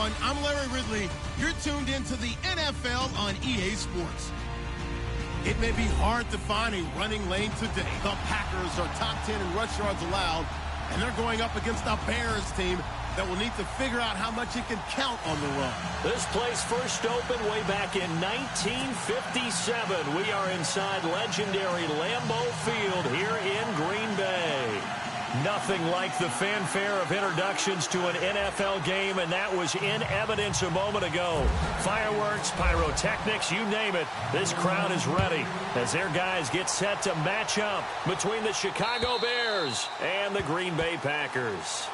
everyone. I'm Larry Ridley. You're tuned into the NFL on EA Sports. It may be hard to find a running lane today. The Packers are top 10 in rush yards allowed, and they're going up against a Bears team that will need to figure out how much it can count on the run. This place first opened way back in 1957. We are inside legendary Lambeau Field here in Green Bay. Nothing like the fanfare of introductions to an NFL game, and that was in evidence a moment ago. Fireworks, pyrotechnics, you name it. This crowd is ready as their guys get set to match up between the Chicago Bears and the Green Bay Packers.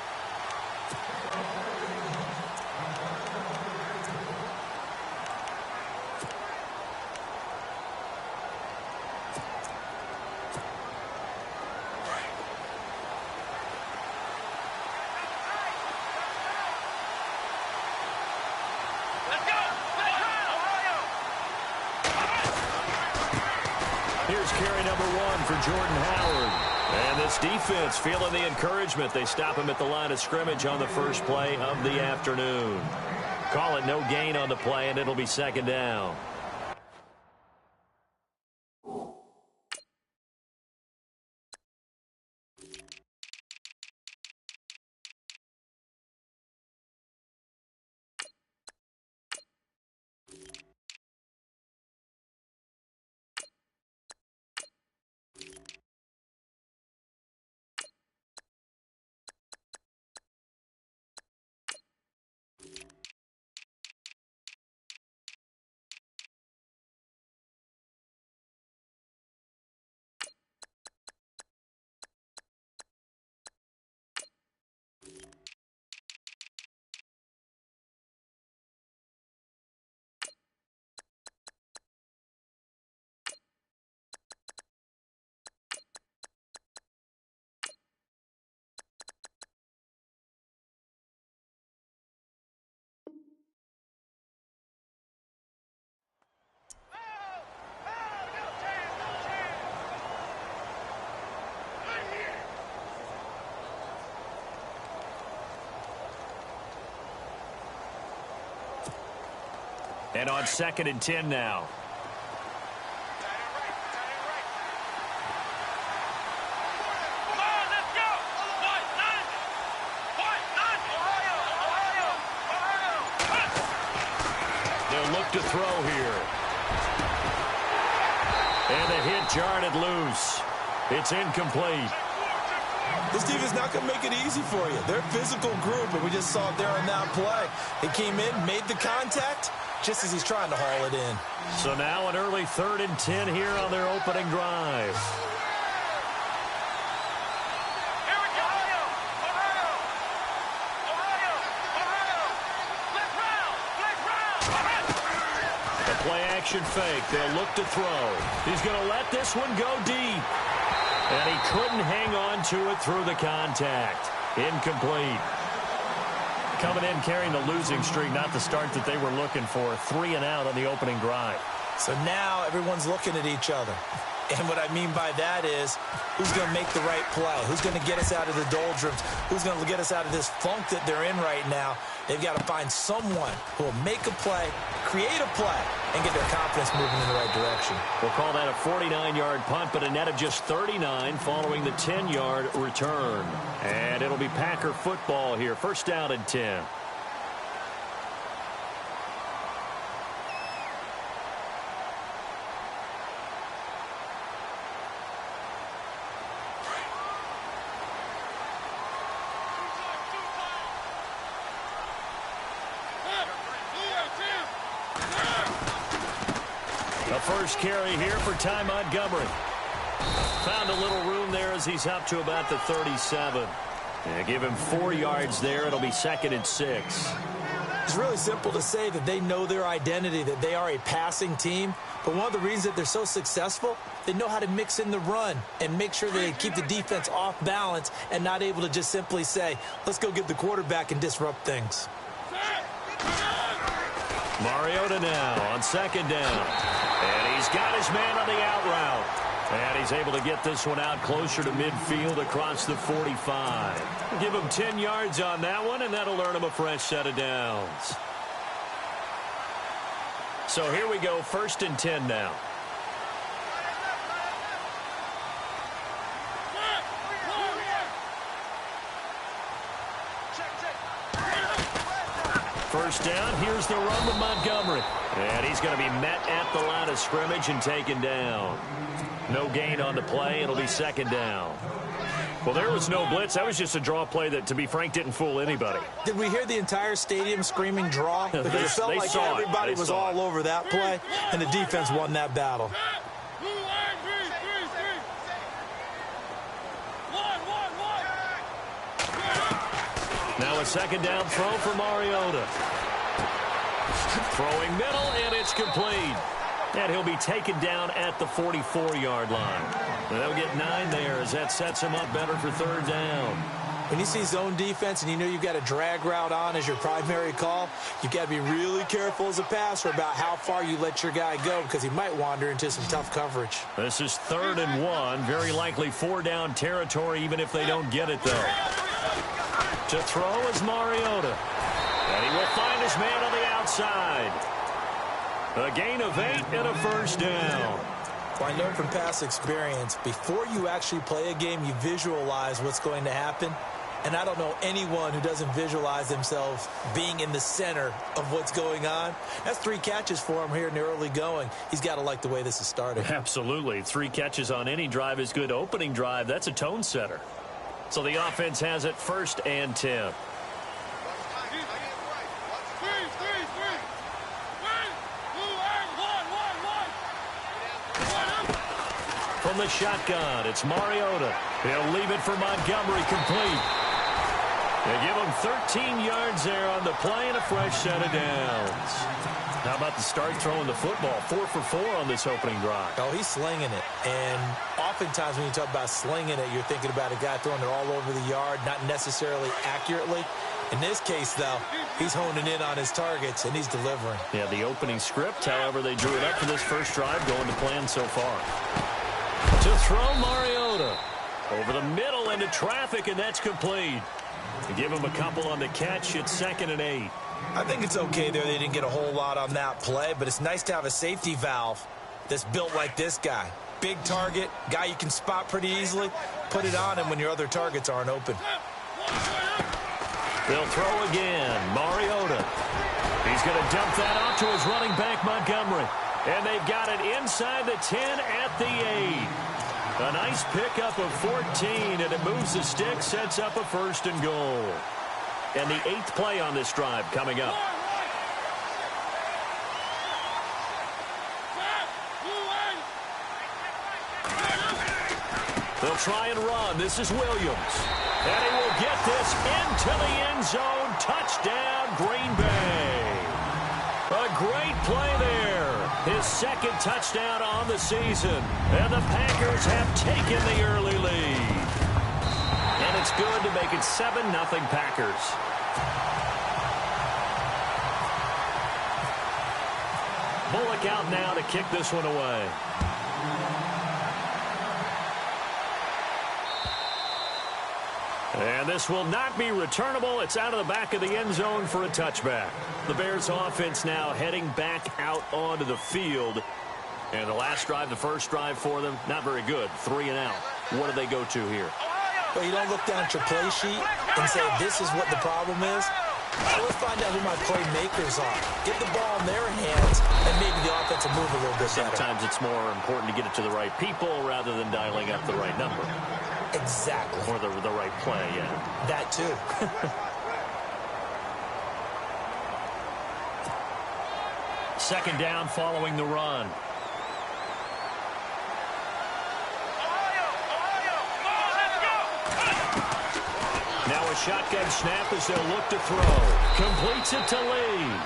Here's carry number 1 for Jordan Howard. And this defense feeling the encouragement. They stop him at the line of scrimmage on the first play of the afternoon. Call it no gain on the play, and it'll be second down. And on 2nd and 10 now. They'll look to throw here. And the hit jarred it loose. It's incomplete. This defense not going to make it easy for you. They're a physical group, and we just saw it there on that play. He came in, made the contact, just as he's trying to haul it in. So now an early 3rd and 10 here on their opening drive. Here we go. The play action fake. They'll look to throw. He's going to let this one go deep. And he couldn't hang on to it through the contact. Incomplete. Coming in carrying the losing streak, not the start that they were looking for. 3 and out on the opening drive. So now everyone's looking at each other. And what I mean by that is, who's going to make the right play? Who's going to get us out of the doldrums? Who's going to get us out of this funk that they're in right now? They've got to find someone who will make a play, create a play, and get their confidence moving in the right direction. We'll call that a 49-yard punt, but a net of just 39 following the 10-yard return. And it'll be Packer football here. 1st down and 10. First carry here for Ty Montgomery. Found a little room there as he's up to about the 37. And give him 4 yards there. It'll be 2nd and 6. It's really simple to say that they know their identity, that they are a passing team. But one of the reasons that they're so successful, they know how to mix in the run and make sure they keep the defense off balance and not able to just simply say, let's go get the quarterback and disrupt things. Mariota now on 2nd down. And he's got his man on the out route. And he's able to get this one out closer to midfield across the 45. Give him 10 yards on that one, and that'll earn him a fresh set of downs. So here we go, 1st and 10 now. First down, here's the run with Montgomery. And he's going to be met at the line of scrimmage and taken down. No gain on the play. It'll be 2nd down. Well, there was no blitz. That was just a draw play that, to be frank, didn't fool anybody. Did we hear the entire stadium screaming draw? Because it felt like everybody was all over that play, and the defense won that battle. Now a 2nd down throw for Mariota. Throwing middle, and it's complete. And he'll be taken down at the 44-yard line. They'll get 9 there as that sets him up better for 3rd down. When you see zone defense and you know you've got a drag route on as your primary call, you've got to be really careful as a passer about how far you let your guy go because he might wander into some tough coverage. This is 3rd and 1. Very likely 4-down territory even if they don't get it, though. To throw is Mariota. And he will find his man on the outside. A gain of 8 and a 1st down. Well, I know from past experience, before you actually play a game, you visualize what's going to happen. And I don't know anyone who doesn't visualize themselves being in the center of what's going on. That's 3 catches for him here in the early going. He's got to like the way this is starting. Absolutely. 3 catches on any drive is good. Opening drive, that's a tone setter. So the offense has it 1st and 10. From the shotgun, it's Mariota. He'll leave it for Montgomery, complete. They give him 13 yards there on the play and a fresh set of downs. How about the start throwing the football? 4 for 4 on this opening drive. Oh, he's slinging it. And oftentimes when you talk about slinging it, you're thinking about a guy throwing it all over the yard, not necessarily accurately. In this case, though, he's honing in on his targets, and he's delivering. Yeah, the opening script, however, they drew it up for this first drive, going to plan so far. To throw Mariota. Over the middle into traffic, and that's complete. To give him a couple on the catch, it's 2nd and 8. I think it's okay there. They didn't get a whole lot on that play, but it's nice to have a safety valve that's built like this guy. Big target, guy you can spot pretty easily. Put it on him when your other targets aren't open. They'll throw again. Mariota. He's going to dump that off to his running back, Montgomery. And they've got it inside the 10 at the 8. A nice pickup of 14, and it moves the stick, sets up a 1st and goal. And the 8th play on this drive coming up. They'll try and run. This is Williams. And he will get this into the end zone. Touchdown, Green Bay. A great play there. His 2nd touchdown on the season. And the Packers have taken the early lead. And it's good to make it 7-0 Packers. Bullock out now to kick this one away. And this will not be returnable. It's out of the back of the end zone for a touchback. The Bears offense now heading back out onto the field. And the last drive, the first drive for them, not very good. 3 and out. What do they go to here? Well, you don't look down at your play sheet and say, this is what the problem is. So let's find out who my playmakers are. Get the ball in their hands, and maybe the offense will move a little bit better. Sometimes it's more important to get it to the right people rather than dialing up the right number. Exactly. Or the right play, yeah. That too. Second down following the run. Now a shotgun snap as they'll look to throw. Completes it to Lee.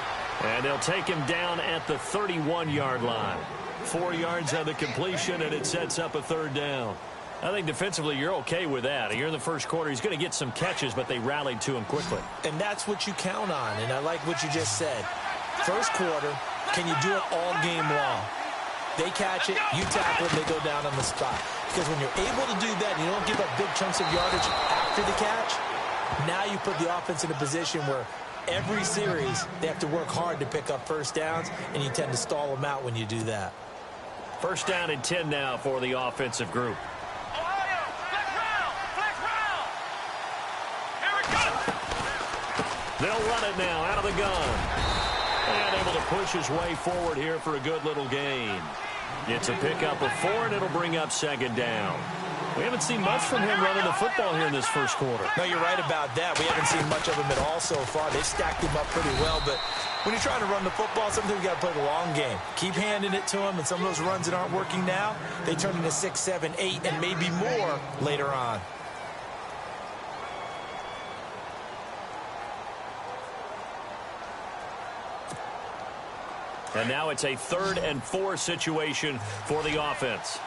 And they'll take him down at the 31-yard line. 4 yards on the completion, and it sets up a 3rd down. I think defensively you're okay with that. You're in the first quarter. He's going to get some catches, but they rallied to him quickly. And that's what you count on, and I like what you just said. First quarter, can you do it all game long? They catch it, you tackle them, they go down on the spot. Because when you're able to do that and you don't give up big chunks of yardage after the catch, now you put the offense in a position where every series they have to work hard to pick up first downs, and you tend to stall them out when you do that. First down and 10 now for the offensive group. They'll run it now out of the gun. And able to push his way forward here for a good little gain. It's a pickup of 4, and it'll bring up second down. We haven't seen much from him running the football here in this first quarter. No, you're right about that. We haven't seen much of him at all so far. They've stacked him up pretty well, but when you're trying to run the football, sometimes you got to play the long game. Keep handing it to him, and some of those runs that aren't working now, they turn into 6, 7, 8, and maybe more later on. And now it's a 3rd and 4 situation for the offense.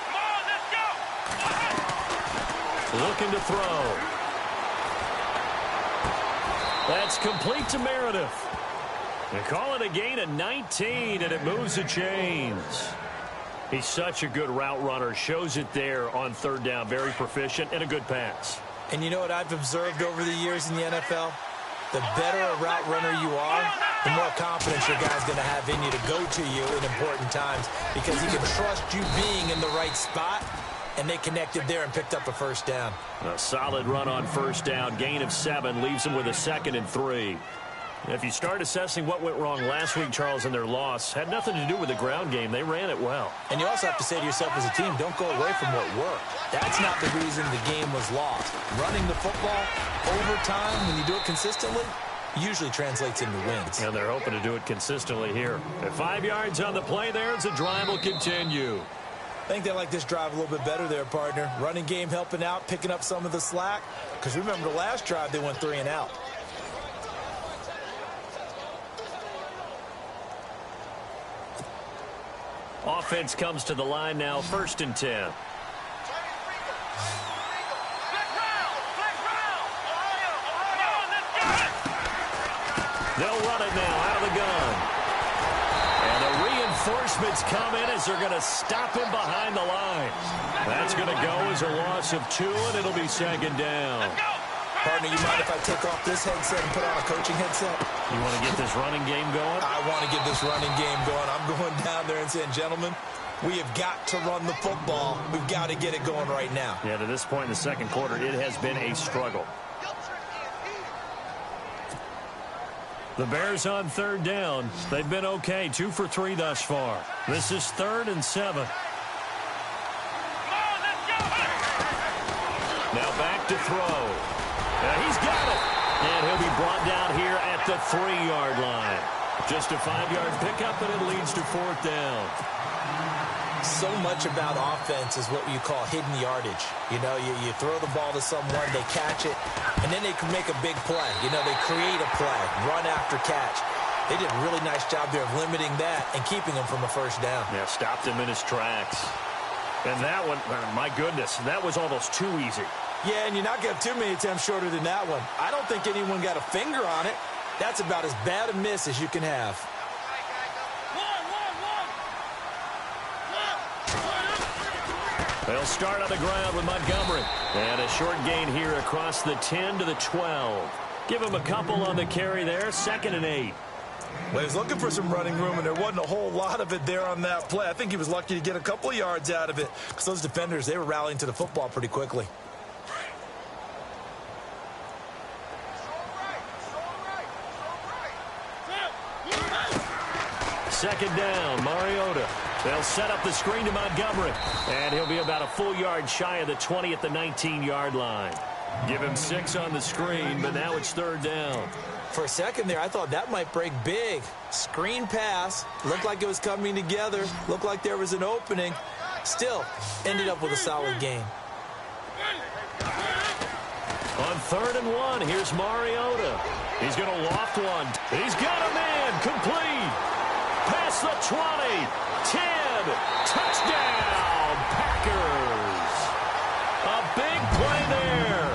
Come on, let's go. Looking to throw. That's complete to Meredith. They call it a gain of 19, and it moves the chains. He's such a good route runner. Shows it there on 3rd down. Very proficient and a good pass. And you know what I've observed over the years in the NFL? The better a route runner you are, the more confidence your guy's going to have in you to go to you in important times, because he can trust you being in the right spot, and they connected there and picked up a first down. A solid run on first down. Gain of 7 leaves them with a 2nd and 3. If you start assessing what went wrong last week, Charles, in their loss, had nothing to do with the ground game. They ran it well. And you also have to say to yourself as a team, don't go away from what worked. That's not the reason the game was lost. Running the football over time, when you do it consistently, usually translates into wins. And they're hoping to do it consistently here. At 5 yards on the play there, as the drive will continue. I think they like this drive a little bit better there, partner. Running game helping out, picking up some of the slack. Because remember the last drive, they went 3 and out. Offense comes to the line now, 1st and 10. They'll run it now out of the gun. And the reinforcements come in as they're going to stop him behind the line. That's going to go as a loss of 2, and it'll be 2nd down. Partner, you mind if I take off this headset and put on a coaching headset? You want to get this running game going? I want to get this running game going. I'm going down there and saying, gentlemen, we have got to run the football. We've got to get it going right now. Yeah, to this point in the second quarter, it has been a struggle. The Bears on 3rd down. They've been okay, 2 for 3 thus far. This is 3rd and 7. Now back to throw. He's got it. And he'll be brought down here at the 3-yard line. Just a 5-yard pickup, and it leads to 4th down. So much about offense is what you call hidden yardage. You know, you throw the ball to someone, they catch it, and then they can make a big play. You know, they create a play, run after catch. They did a really nice job there of limiting that and keeping him from a first down. Yeah, stopped him in his tracks. And that one, my goodness, that was almost too easy. Yeah, and you're not going to have too many attempts shorter than that one. I don't think anyone got a finger on it. That's about as bad a miss as you can have. They'll start on the ground with Montgomery. And a short gain here across the 10 to the 12. Give him a couple on the carry there, 2nd and 8. Well, he was looking for some running room, and there wasn't a whole lot of it there on that play. I think he was lucky to get a couple of yards out of it, because those defenders, they were rallying to the football pretty quickly. Second down, Mariota. They'll set up the screen to Montgomery. And he'll be about a full yard shy of the 20 at the 19-yard line. Give him 6 on the screen, but now it's 3rd down. For a second there, I thought that might break big. Screen pass. Looked like it was coming together. Looked like there was an opening. Still, ended up with a solid gain. On 3rd and 1, here's Mariota. He's going to loft one. He's got a man. Complete. Past the 20. 10. Touchdown, Packers. A big play there.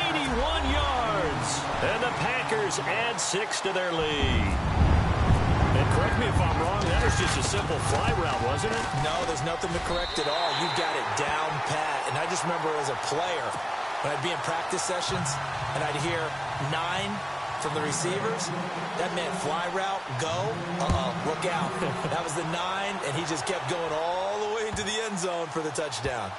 81 yards. And the Packers add 6 to their lead. And correct me if I'm wrong, that was just a simple fly route, wasn't it? No, there's nothing to correct at all. You've got it down pat. And I just remember as a player, when I'd be in practice sessions and I'd hear 9 from the receivers, that meant fly route, go, look out. That was the 9, and he just kept going all the way into the end zone for the touchdown.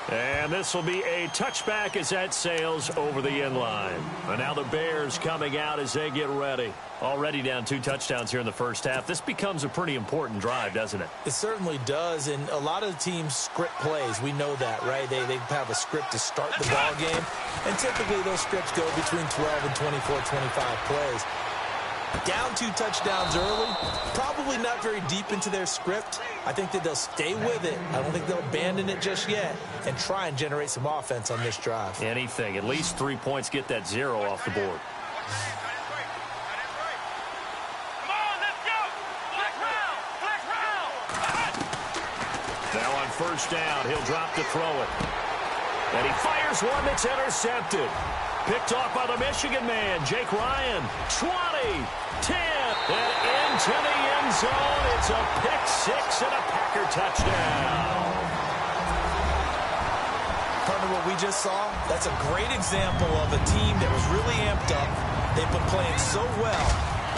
And this will be a touchback as that sails over the end line. And now the Bears coming out as they get ready. Already down 2 touchdowns here in the first half. This becomes a pretty important drive, doesn't it? It certainly does, and a lot of teams script plays. We know that, right? They have a script to start the ball game, and typically those scripts go between 12 and 24, 25 plays. Down 2 touchdowns early, probably not very deep into their script. I think that they'll stay with it. I don't think they'll abandon it just yet and try and generate some offense on this drive. Anything. At least 3 points, get that 0 off the board. Now on first down, he'll drop to throw it. And he fires one that's intercepted. Picked off by the Michigan man, Jake Ryan. 20, 10, and into the end zone. It's a pick-6 and a Packer touchdown. Partner, what we just saw, that's a great example of a team that was really amped up. They've been playing so well,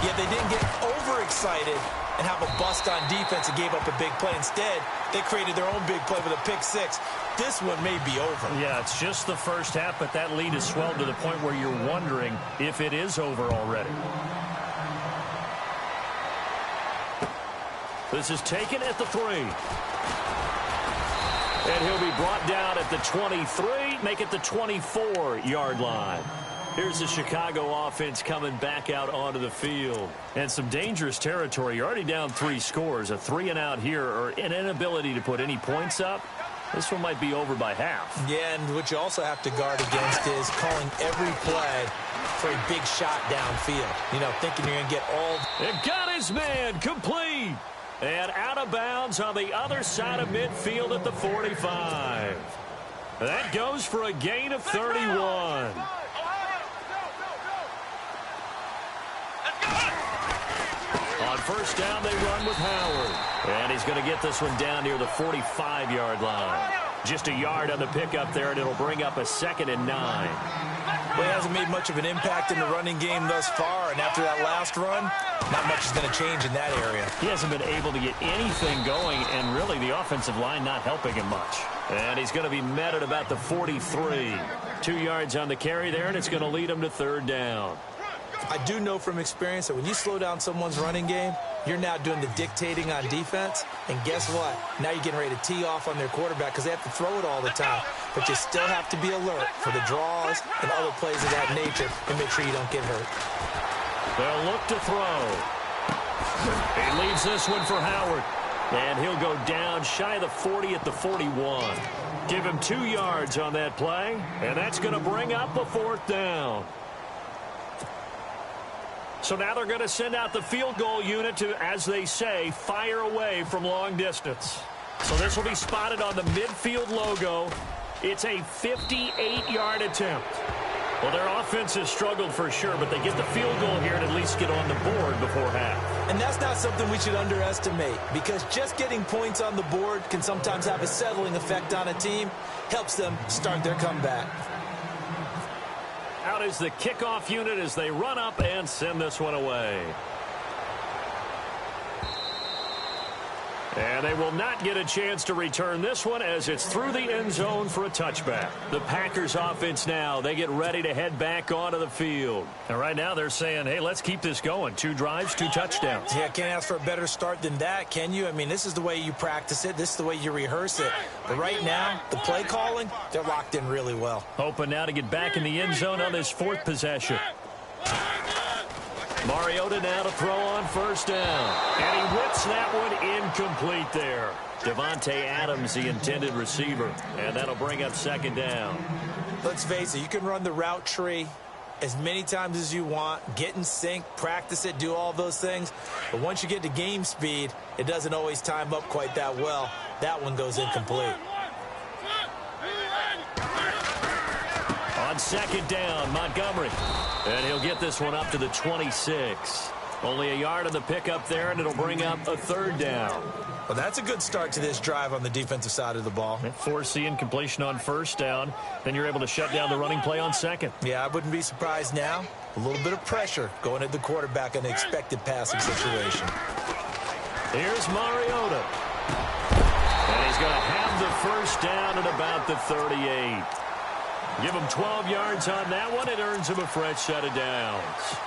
yet they didn't get overexcited and have a bust on defense and gave up a big play. Instead, they created their own big play with a pick-6. This one may be over. Yeah, it's just the first half, but that lead has swelled to the point where you're wondering if it is over already. This is taken at the 3. And he'll be brought down at the 23, make it the 24-yard line. Here's the Chicago offense coming back out onto the field. And some dangerous territory. You're already down 3 scores. A 3-and-out here, or an inability to put any points up. This one might be over by half. Yeah, and what you also have to guard against is calling every play for a big shot downfield. You know, thinking you're going to get all... It got his man complete. And out of bounds on the other side of midfield at the 45. That goes for a gain of 31. On first down, they run with Howard. And he's going to get this one down near the 45-yard line. Just a yard on the pickup there, and it'll bring up a 2nd and 9. Well, he hasn't made much of an impact in the running game thus far, and after that last run, not much is going to change in that area. He hasn't been able to get anything going, and really the offensive line not helping him much. And he's going to be met at about the 43. 2 yards on the carry there, and it's going to lead him to 3rd down. I do know from experience that when you slow down someone's running game, you're now doing the dictating on defense. And guess what? Now you're getting ready to tee off on their quarterback because they have to throw it all the time. But you still have to be alert for the draws and other plays of that nature and make sure you don't get hurt. They'll look to throw. He leaves this one for Howard. And he'll go down shy of the 40 at the 41. Give him 2 yards on that play. And that's going to bring up a 4th down. So now they're going to send out the field goal unit to, as they say, fire away from long distance. So this will be spotted on the midfield logo. It's a 58-yard attempt. Well, their offense has struggled for sure, but they get the field goal here and at least get on the board before half. And that's not something we should underestimate, because just getting points on the board can sometimes have a settling effect on a team. Helps them start their comeback. Out is the kickoff unit as they run up and send this one away. And they will not get a chance to return this one as it's through the end zone for a touchback. The Packers offense now, they get ready to head back onto the field. And right now they're saying, hey, let's keep this going. 2 drives, 2 touchdowns. Yeah, can't ask for a better start than that, can you? I mean, this is the way you practice it. This is the way you rehearse it. But right now, the play calling, they're locked in really well. Hoping now to get back in the end zone on this 4th possession. Mariota now to throw on first down. And he whips that one incomplete there. Devontae Adams, the intended receiver. And that'll bring up 2nd down. Let's face it, you can run the route tree as many times as you want, get in sync, practice it, do all those things. But once you get to game speed, it doesn't always time up quite that well. That one goes incomplete. On 2nd down, Montgomery. And he'll get this one up to the 26. Only a yard on the pickup there, and it'll bring up a third down. Well, that's a good start to this drive on the defensive side of the ball. Forcing completion on first down. Then you're able to shut down the running play on second. Yeah, I wouldn't be surprised now. A little bit of pressure going at the quarterback in an expected passing situation. Here's Mariota. And he's going to have the first down at about the 38. Give him 12 yards on that one. It earns him a fresh set of downs.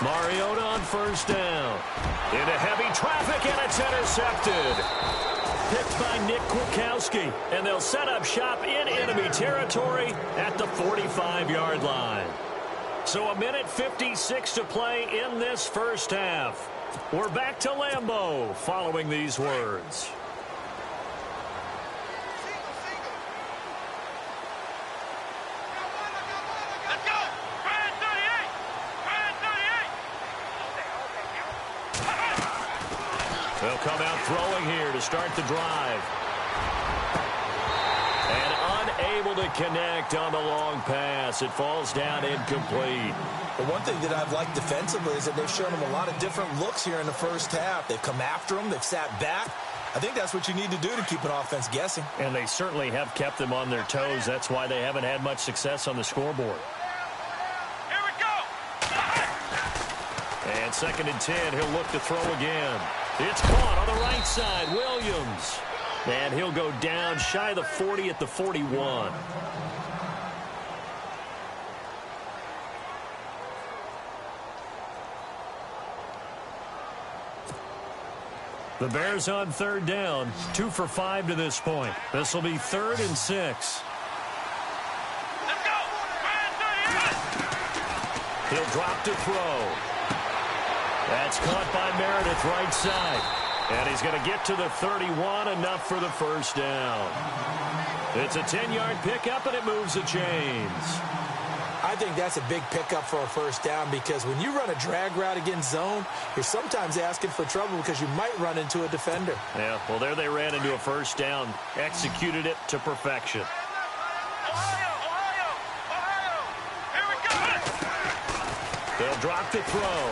Mariota on first down. Into heavy traffic, and it's intercepted. Picked by Nick Kwiatkowski, and they'll set up shop in enemy territory at the 45-yard line. So a minute 56 to play in this first half. We're back to Lambeau following these words. Let's go! Ryan 38! Ryan 38! They'll come out throwing here to start the drive. And unable to connect on the long pass. It falls down incomplete. But one thing that I've liked defensively is that they've shown him a lot of different looks here in the first half. They've come after him. They've sat back. I think that's what you need to do to keep an offense guessing. And they certainly have kept them on their toes. That's why they haven't had much success on the scoreboard. Here we go! And 2nd and 10, he'll look to throw again. It's caught on the right side, Williams. And he'll go down shy of the 40 at the 41. The Bears on third down, 2 for 5 to this point. This will be 3rd and 6. Let's go! Ryan 38! He'll drop to throw. That's caught by Meredith right side. And he's going to get to the 31, enough for the first down. It's a 10-yard pickup, and it moves the chains. I think that's a big pickup for a first down because when you run a drag route against zone, you're sometimes asking for trouble because you might run into a defender. Yeah, well, there they ran into a first down, executed it to perfection. Ohio! Here we go! They'll drop to throw.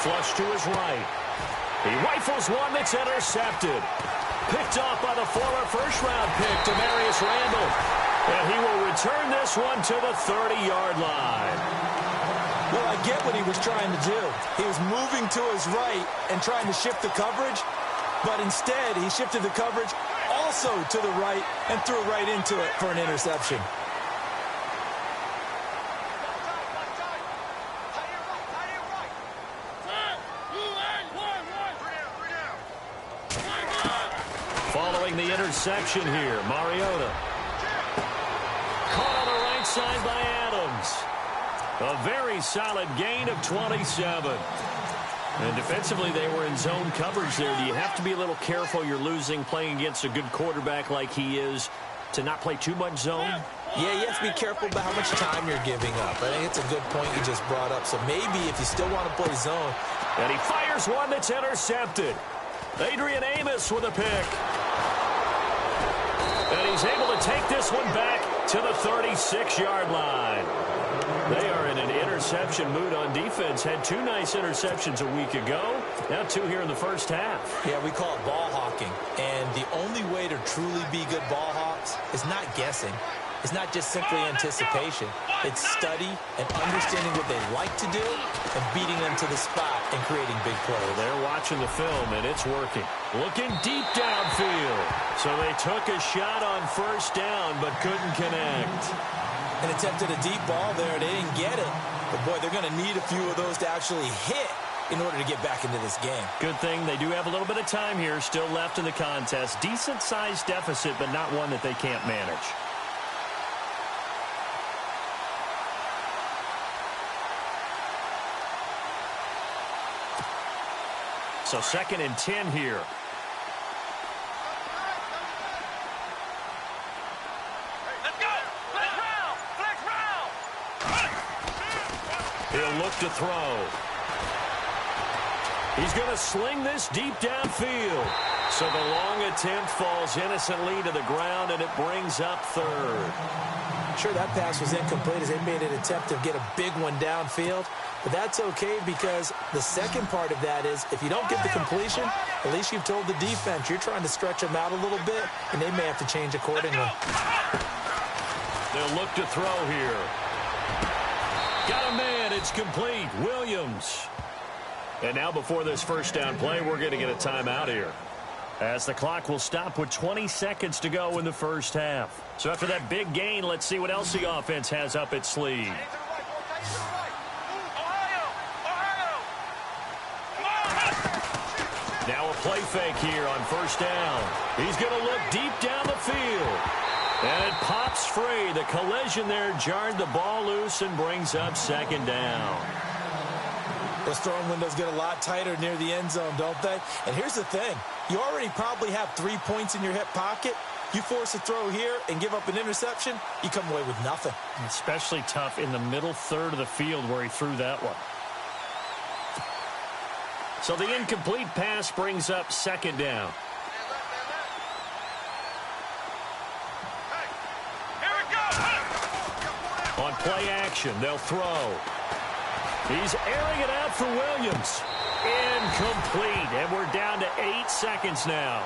Flush to his right. He rifles one that's intercepted. Picked off by the former first-round pick, Demarius Randall. And he will return this one to the 30-yard line. Well, I get what he was trying to do. He was moving to his right and trying to shift the coverage, but instead he shifted the coverage also to the right and threw right into it for an interception. Following the interception here, Mariota. Caught on the right side by Adams. A very solid gain of 27. And defensively, they were in zone coverage there. Do you have to be a little careful you're losing playing against a good quarterback like he is to not play too much zone? Yeah, you have to be careful about how much time you're giving up. I think it's a good point you just brought up. So maybe if you still want to play zone. And he fires one that's intercepted. Adrian Amos with a pick. And he's able to take this one back to the 36-yard line. They are in an interception mood on defense. Had 2 nice interceptions a week ago. Now 2 here in the first half. Yeah, we call it ball hawking. And the only way to truly be good ball hawks is not guessing. It's not just simply anticipation. It's study and understanding what they like to do and beating them to the spot and creating big plays. Well, they're watching the film, and it's working. Looking deep downfield. So they took a shot on first down but couldn't connect. And attempted a deep ball there. They didn't get it. But, boy, they're going to need a few of those to actually hit in order to get back into this game. Good thing they do have a little bit of time here still left in the contest. Decent-sized deficit, but not one that they can't manage. So 2nd and 10 here. Let's go! Flex round! Flex round! He'll look to throw. He's going to sling this deep downfield. So the long attempt falls innocently to the ground, and it brings up third. Sure, that pass was incomplete as they made an attempt to get a big one downfield. But that's okay because the second part of that is if you don't get the completion, at least you've told the defense you're trying to stretch them out a little bit, and they may have to change accordingly. They'll look to throw here. Got a man. It's complete. Williams. And now before this first down play, we're going to get a timeout here, as the clock will stop with 20 seconds to go in the first half. So after that big gain, let's see what else the offense has up its sleeve. Now a play fake here on first down. He's going to look deep down the field. And it pops free. The collision there jarred the ball loose and brings up second down. Those throwing windows get a lot tighter near the end zone, don't they? And here's the thing. You already probably have 3 points in your hip pocket. You force a throw here and give up an interception, you come away with nothing. Especially tough in the middle third of the field where he threw that one. So the incomplete pass brings up second down. On play action, they'll throw. He's airing it out for Williams. Incomplete, and we're down to 8 seconds now.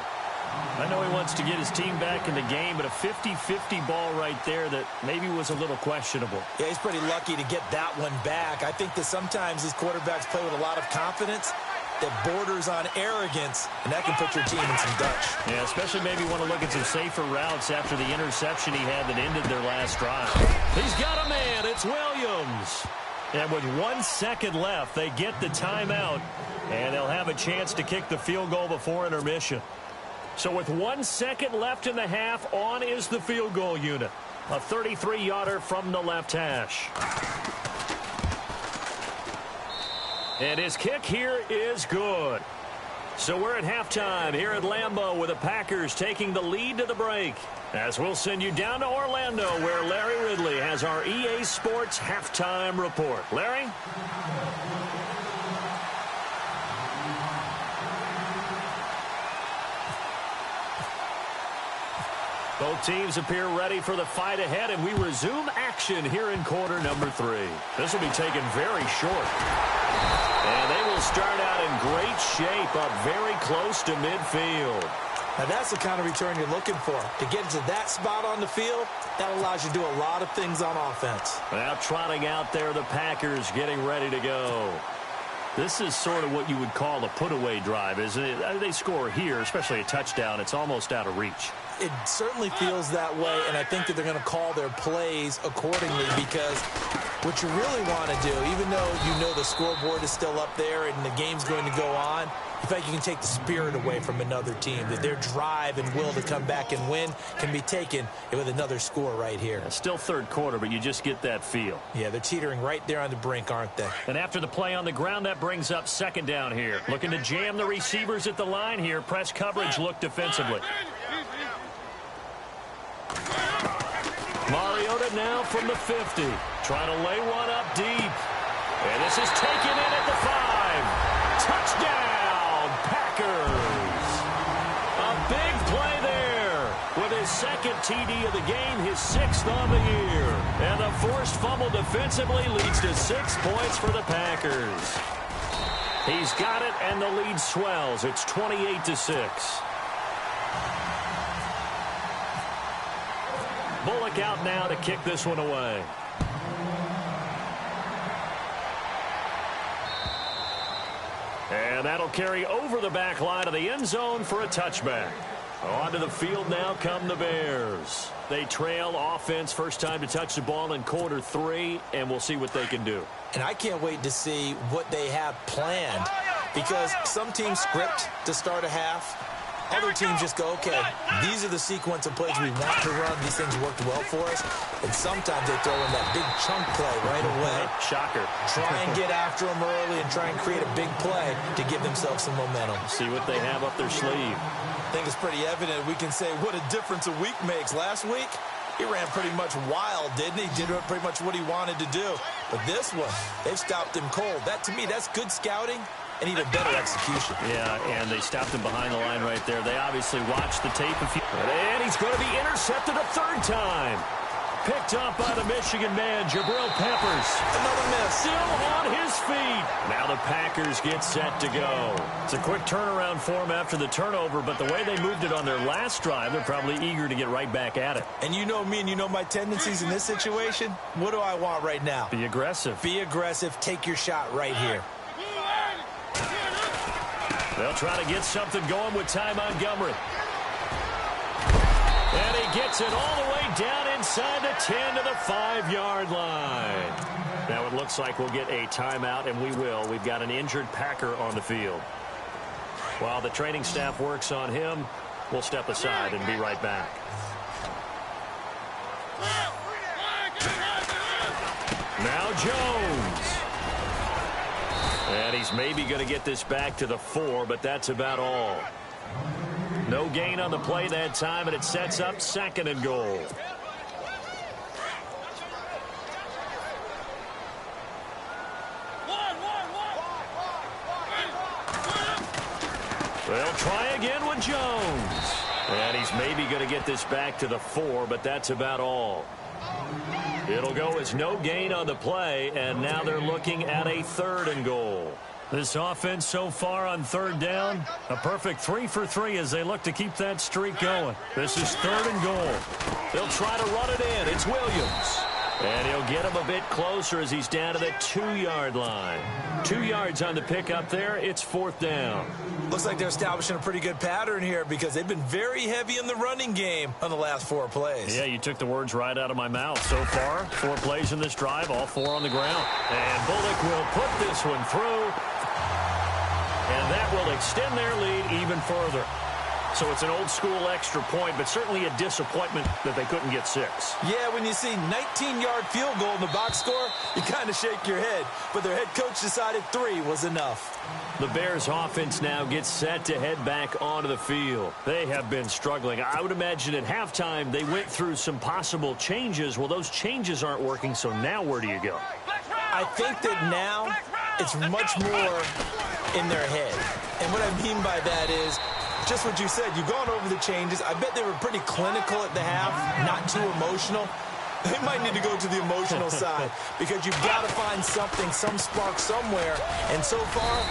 I know he wants to get his team back in the game, but a 50-50 ball right there that maybe was a little questionable. Yeah, he's pretty lucky to get that one back. I think that sometimes these quarterbacks play with a lot of confidence that borders on arrogance, and that can put your team in some Dutch. Yeah, especially maybe want to look at some safer routes after the interception he had that ended their last drive. He's got a man. It's Williams. And with 1 second left, they get the timeout, and they'll have a chance to kick the field goal before intermission. So with 1 second left in the half, on is the field goal unit. A 33-yarder from the left hash. And his kick here is good. So we're at halftime here at Lambeau with the Packers taking the lead to the break. As we'll send you down to Orlando where Larry Ridley has our EA Sports halftime report. Larry? Both teams appear ready for the fight ahead, and we resume action here in quarter number 3. This will be taken very short. And they will start out in great shape, up very close to midfield. Now that's the kind of return you're looking for. To get to that spot on the field, that allows you to do a lot of things on offense. Now trotting out there, the Packers getting ready to go. This is sort of what you would call a put-away drive, isn't it? They score here, especially a touchdown. It's almost out of reach. It certainly feels that way, and I think that they're going to call their plays accordingly because what you really want to do, even though you know the scoreboard is still up there and the game's going to go on, in fact, you can take the spirit away from another team, that their drive and will to come back and win can be taken with another score right here. Still third quarter, but you just get that feel. Yeah, they're teetering right there on the brink, aren't they? And after the play on the ground, that brings up second down here. Looking to jam the receivers at the line here. Press coverage, look defensively. Mariota now from the 50. Trying to lay one up deep. And this is taken in at the 5. Touchdown, Packers. A big play there. With his second TD of the game, his 6th on the year. And the forced fumble defensively leads to 6 points for the Packers. He's got it, and the lead swells. It's 28-6. Bullock out now to kick this one away. And that'll carry over the back line of the end zone for a touchback. Onto the field now come the Bears. They trail offense, first time to touch the ball in quarter 3, and we'll see what they can do. And I can't wait to see what they have planned, because some teams script to start a half. Other teams just go, okay, these are the sequence of plays we want to run. These things worked well for us. And sometimes they throw in that big chunk play right away. Shocker. Try and get after them early and try and create a big play to give themselves some momentum. See what they have up their sleeve. I think it's pretty evident. We can say what a difference a week makes. Last week, he ran pretty much wild, didn't he? Did pretty much what he wanted to do. But this one, they've stopped him cold. That, to me, that's good scouting, and even better execution. Yeah, and they stopped him behind the line right there. They obviously watched the tape. And he's going to be intercepted a third time. Picked up by the Michigan man, Jabril Peppers. Another miss. Still on his feet. Now the Packers get set to go. It's a quick turnaround for them after the turnover, but the way they moved it on their last drive, they're probably eager to get right back at it. And you know me and you know my tendencies in this situation. What do I want right now? Be aggressive. Be aggressive. Take your shot right here. They'll try to get something going with Ty Montgomery. And he gets it all the way down inside the 10 to the 5-yard line. Now it looks like we'll get a timeout, and we will. We've got an injured Packer on the field. While the training staff works on him, we'll step aside and be right back. Now Jones. And he's maybe going to get this back to the 4, but that's about all. No gain on the play that time, and it sets up 2nd and goal. They'll try again with Jones. And he's maybe going to get this back to the 4, but that's about all. It'll go as no gain on the play, and now they're looking at a 3rd and goal. This offense so far on 3rd down, a perfect 3 for 3 as they look to keep that streak going. This is 3rd and goal. They'll try to run it in. It's Williams. And he'll get him a bit closer as he's down to the 2-yard line. 2 yards on the pickup there. It's 4th down. Looks like they're establishing a pretty good pattern here because they've been very heavy in the running game on the last 4 plays. Yeah, you took the words right out of my mouth. So far, 4 plays in this drive, all 4 on the ground. And Bullock will put this one through. And that will extend their lead even further. So it's an old-school extra point, but certainly a disappointment that they couldn't get 6. Yeah, when you see 19-yard field goal in the box score, you kind of shake your head. But their head coach decided 3 was enough. The Bears offense now gets set to head back onto the field. They have been struggling. I would imagine at halftime they went through some possible changes. Well, those changes aren't working, so now where do you go? I think that now it's much more in their head. And what I mean by that is just what you said. You've gone over the changes. I bet they were pretty clinical at the half, not too emotional. They might need to go to the emotional side because you've got to find something, some spark somewhere. And so far,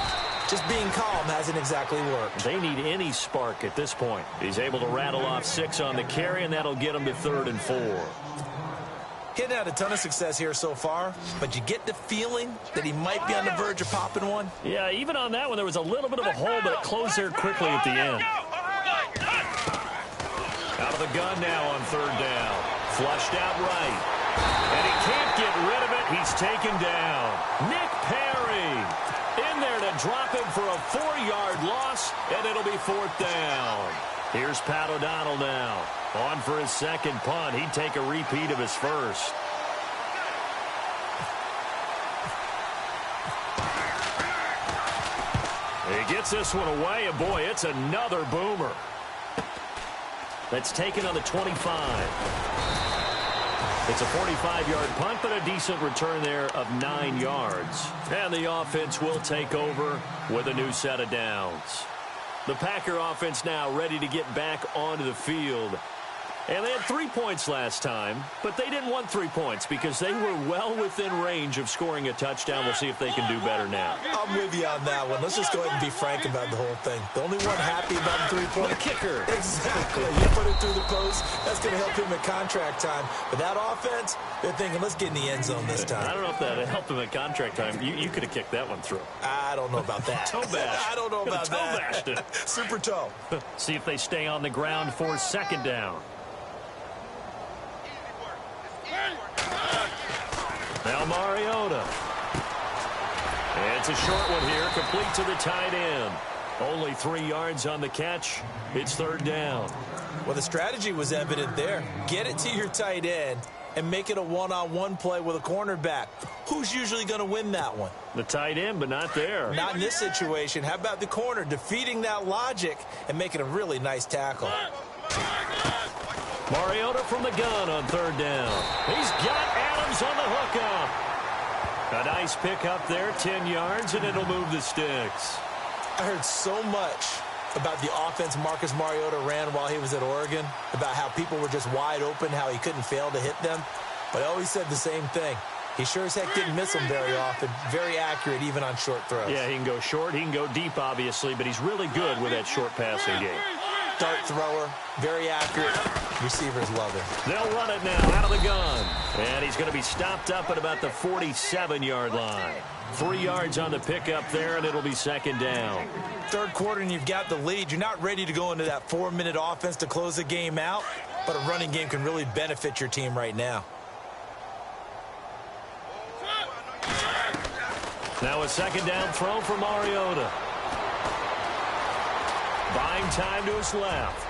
just being calm hasn't exactly worked. They need any spark at this point. He's able to rattle off 6 on the carry, and that'll get him to 3rd and 4. He hadn't had a ton of success here so far, but you get the feeling that he might be on the verge of popping one. Yeah, even on that one, there was a little bit of a hole, but it closed there quickly at the end. Out of the gun now on 3rd down. Flushed out right. And he can't get rid of it. He's taken down. Nick Perry in there to drop him for a 4-yard loss, and it'll be 4th down. Here's Pat O'Donnell now. On for his 2nd punt. He'd take a repeat of his first. He gets this one away, and boy, it's another boomer. That's taken on the 25. It's a 45-yard punt, but a decent return there of 9 yards. And the offense will take over with a new set of downs. The Packer offense now ready to get back onto the field. And they had 3 points last time, but they didn't want 3 points because they were well within range of scoring a touchdown. We'll see if they can do better now. I'm with you on that one. Let's just go ahead and be frank about the whole thing. The only one happy about the 3-point. The kicker. Exactly. You put it through the post. That's going to help him at contract time. But that offense, they're thinking, let's get in the end zone this time. I don't know if that helped him at contract time. You could have kicked that one through. I don't know about that. Toe bash. I don't know about toe that. Bashed it. Super toe. See if they stay on the ground for 2nd down. Now Mariota. And it's a short one here, complete to the tight end. Only 3 yards on the catch. It's 3rd down. Well, the strategy was evident there. Get it to your tight end and make it a one-on-one play with a cornerback. Who's usually going to win that one? The tight end, but not there. Not in this situation. How about the corner defeating that logic and making a really nice tackle? Mariota from the gun on 3rd down. He's got Adams on the hookup. A nice pick up there, 10 yards, and it'll move the sticks. I heard so much about the offense Marcus Mariota ran while he was at Oregon, about how people were just wide open, how he couldn't fail to hit them. But I always said the same thing. He sure as heck didn't miss them very often. Very accurate even on short throws. Yeah, he can go short, he can go deep, obviously, but he's really good with that short passing game. Dart thrower, very accurate. Receivers love him. They'll run it now out of the gun. And he's going to be stopped up at about the 47-yard line. 3 yards on the pickup there, and it'll be second down. Third quarter, and you've got the lead. You're not ready to go into that 4-minute offense to close the game out, but a running game can really benefit your team right now. Now a second down throw for Mariota. Buying time to his left.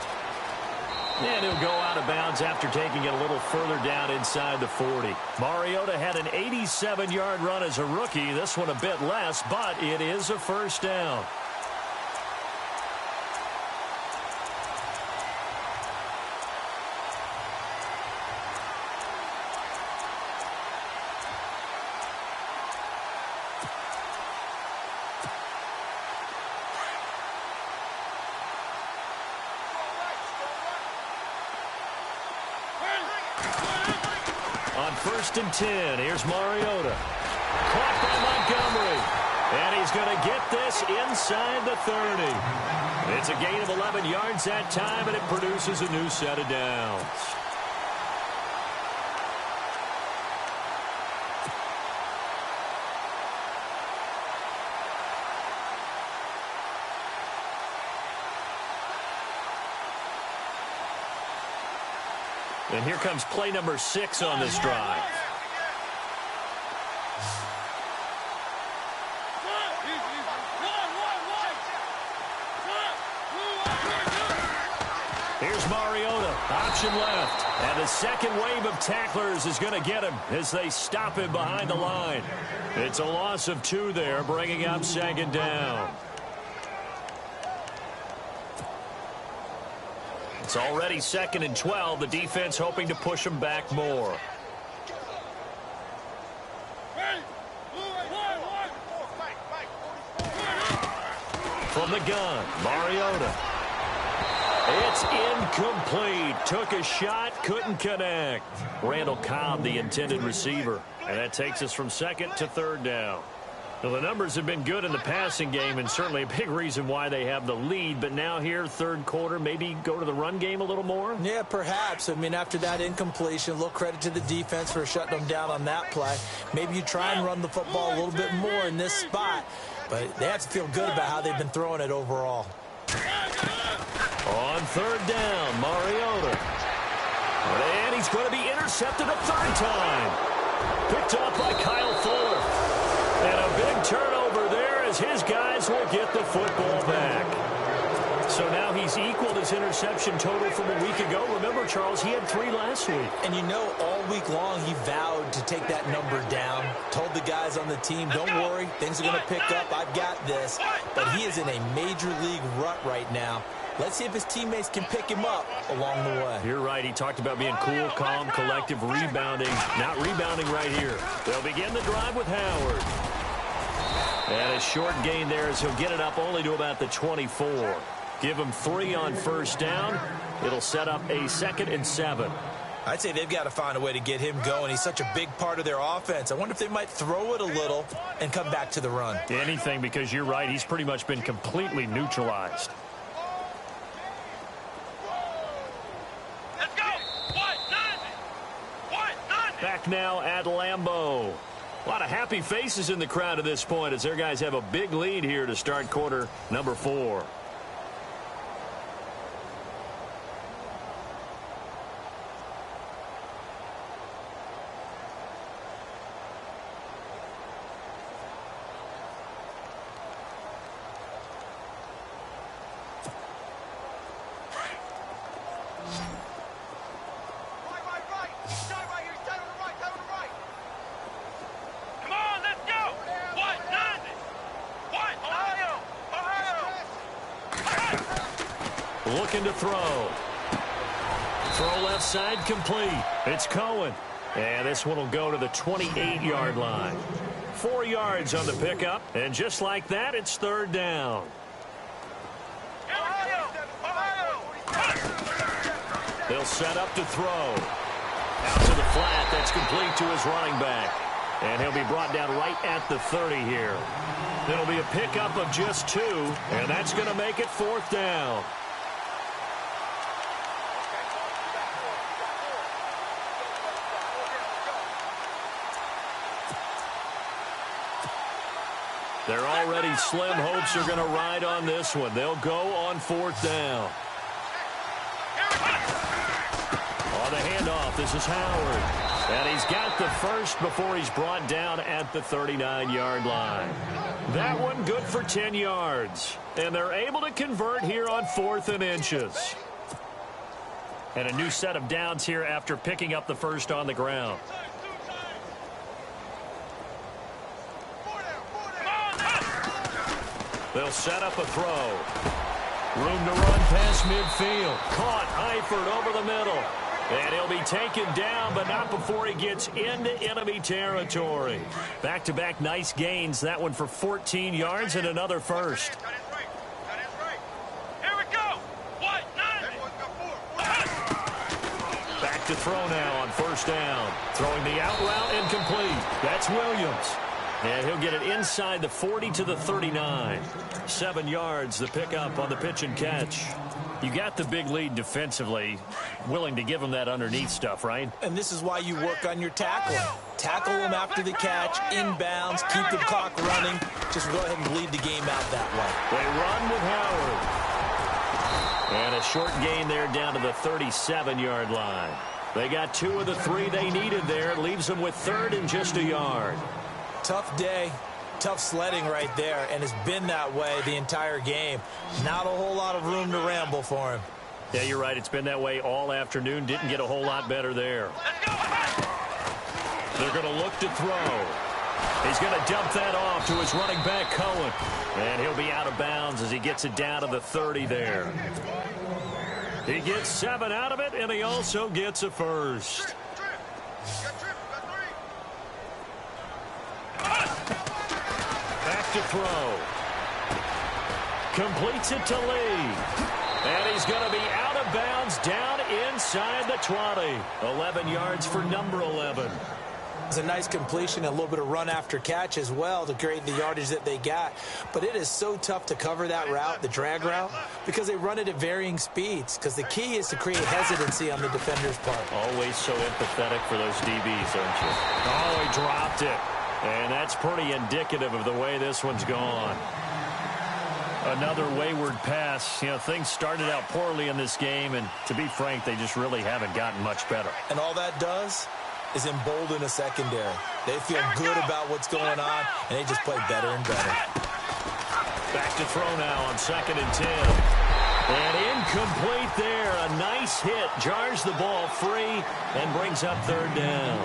And he'll go out of bounds after taking it a little further down inside the 40. Mariota had an 87-yard run as a rookie. This one a bit less, but it is a first down. First and 10. Here's Mariota. Caught by Montgomery. And he's going to get this inside the 30. It's a gain of 11 yards that time, and it produces a new set of downs. And here comes play number 6 on this drive. Here's Mariota, option left. And the second wave of tacklers is going to get him as they stop him behind the line. It's a loss of 2 there, bringing up second down. It's already second and 12. The defense hoping to push them back more. From the gun, Mariota. It's incomplete. Took a shot, couldn't connect. Randall Cobb, the intended receiver. And that takes us from second to third down. Well, the numbers have been good in the passing game, and certainly a big reason why they have the lead. But now here, third quarter, maybe go to the run game a little more? Yeah, perhaps. I mean, after that incompletion, a little credit to the defense for shutting them down on that play. Maybe you try and run the football a little bit more in this spot. But they have to feel good about how they've been throwing it overall. On third down, Mariota. And he's going to be intercepted a third time. Picked off by Kyle Fuller. And a big turnover there as his guys will get the football back. So now he's equaled his interception total from a week ago. Remember, Charles, he had 3 last week. And you know, all week long he vowed to take that number down. Told the guys on the team, don't worry, things are going to pick up. I've got this. But he is in a major league rut right now. Let's see if his teammates can pick him up along the way. You're right. He talked about being cool, calm, collective, rebounding. Not rebounding right here. They'll begin the drive with Howard. And a short gain there as he'll get it up only to about the 24. Give him 3 on first down. It'll set up a 2nd and 7. I'd say they've got to find a way to get him going. He's such a big part of their offense. I wonder if they might throw it a little and come back to the run. Anything, because you're right. He's pretty much been completely neutralized. Back now at Lambeau. A lot of happy faces in the crowd at this point as their guys have a big lead here to start quarter number 4. Looking to throw. Throw left side complete. It's Cohen. And this one will go to the 28-yard line. 4 yards on the pickup. And just like that, it's third down. He'll set up to throw. Out to the flat. That's complete to his running back. And he'll be brought down right at the 30 here. It'll be a pickup of just 2, and that's going to make it fourth down. They're already slim hopes are going to ride on this one. They'll go on fourth down. On the handoff, this is Howard. And he's got the first before he's brought down at the 39-yard line. That one good for 10 yards. And they're able to convert here on 4th and inches. And a new set of downs here after picking up the first on the ground. They'll set up a throw. Room to run past midfield. Caught Eifert over the middle. And he'll be taken down, but not before he gets into enemy territory. Back-to-back nice gains. That one for 14 yards and another first. Here we go. What? 9. Back to throw now on first down. Throwing the out route incomplete. That's Williams. And he'll get it inside the 40 to the 39. 7 yards, the pickup on the pitch and catch. You got the big lead defensively. Willing to give him that underneath stuff, right? And this is why you work on your tackling. Tackle them after the catch, inbounds, keep the clock running. Just go ahead and bleed the game out that way. They run with Howard. And a short gain there down to the 37-yard line. They got 2 of the 3 they needed there. It leaves them with 3rd and just a yard. Tough day. Tough sledding right there, and it's been that way the entire game. Not a whole lot of room to ramble for him. Yeah, you're right. It's been that way all afternoon. Didn't get a whole lot better there. They're going to look to throw. He's going to dump that off to his running back, Cohen. And he'll be out of bounds as he gets it down to the 30 there. He gets 7 out of it, and he also gets a first. To throw. Completes it to Lee. And he's going to be out of bounds down inside the 20. 11 yards for number 11. It's a nice completion, a little bit of run after catch as well to create the yardage that they got. But it is so tough to cover that route, the drag route, because they run it at varying speeds. Because the key is to create hesitancy on the defender's part. Always so empathetic for those DBs, aren't you? Oh, he dropped it. And that's pretty indicative of the way this one's gone. Another wayward pass. You know, things started out poorly in this game, and to be frank, they just really haven't gotten much better. And all that does is embolden a secondary. They feel good about what's going on, and they just play better and better. Back to throw now on 2nd and 10. And incomplete there. A nice hit. Jars the ball free and brings up 3rd down.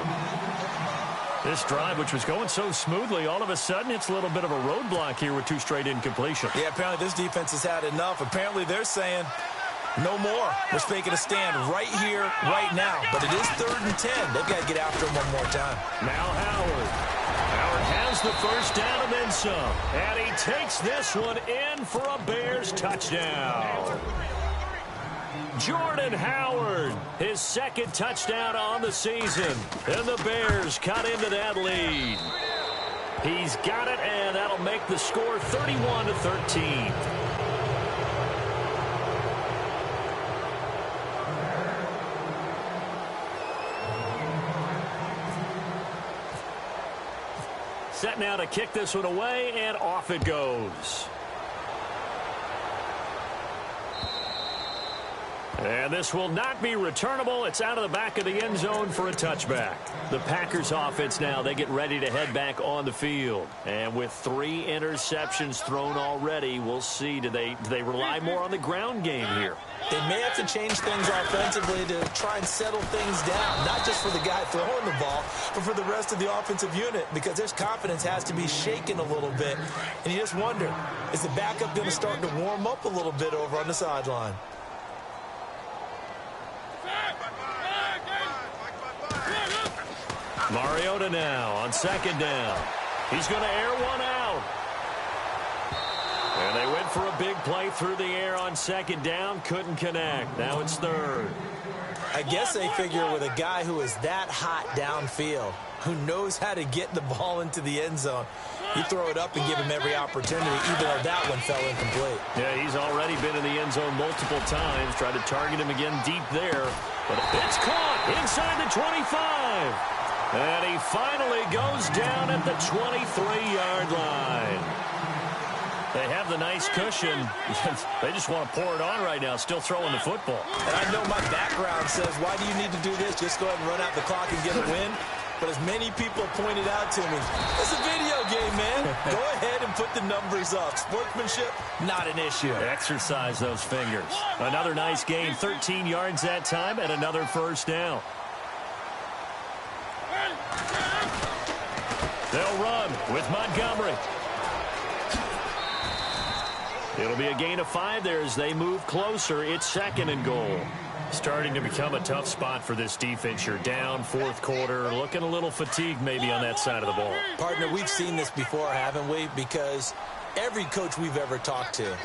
This drive, which was going so smoothly, all of a sudden it's a little bit of a roadblock here with 2 straight incompletions. Yeah, apparently this defense has had enough. Apparently they're saying no more. We're making a stand right here, right now. But it is 3rd and 10. They've got to get after him one more time. Now Howard. Howard has the first down and then some. And he takes this one in for a Bears touchdown. Jordan Howard, his 2nd touchdown on the season. And the Bears cut into that lead. He's got it, and that'll make the score 31-13. Set now to kick this one away, and off it goes. And this will not be returnable. It's out of the back of the end zone for a touchback. The Packers offense now, they get ready to head back on the field. And with 3 interceptions thrown already, we'll see, do they rely more on the ground game here? They may have to change things offensively to try and settle things down, not just for the guy throwing the ball, but for the rest of the offensive unit, because their confidence has to be shaken a little bit. And you just wonder, is the backup going to start to warm up a little bit over on the sideline? Mariota now on 2nd down. He's going to air one out. And they went for a big play through the air on second down. Couldn't connect. Now it's third. I guess they figure with a guy who is that hot downfield, who knows how to get the ball into the end zone, you throw it up and give him every opportunity, even though that one fell incomplete. Yeah, he's already been in the end zone multiple times. Tried to target him again deep there. But it's caught inside the 25. And he finally goes down at the 23-yard line. They have the nice cushion. They just want to pour it on right now, still throwing the football. And I know my background says, why do you need to do this? Just go ahead and run out the clock and get a win. But as many people pointed out to me, it's a video game, man. Go ahead and put the numbers up. Sportsmanship, not an issue. Exercise those fingers. Another nice gain, 13 yards that time, and another first down. They'll run with Montgomery. It'll be a gain of 5 there as they move closer. It's second and goal. Starting to become a tough spot for this defense. You're down fourth quarter, looking a little fatigued maybe on that side of the ball. Partner, we've seen this before, haven't we? Because every coach we've ever talked to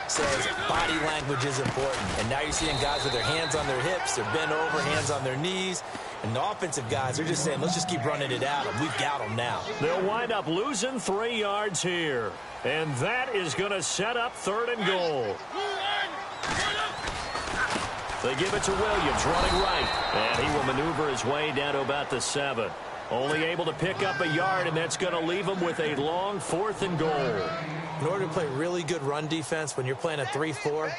says body language is important. And now you're seeing guys with their hands on their hips, they're bent over, hands on their knees. And the offensive guys are just saying, let's just keep running it at them. We've got them now. They'll wind up losing 3 yards here. And that is going to set up third and goal. They give it to Williams, running right. And he will maneuver his way down to about the 7. Only able to pick up a yard, and that's going to leave him with a long 4th and goal. In order to play really good run defense when you're playing a 3-4,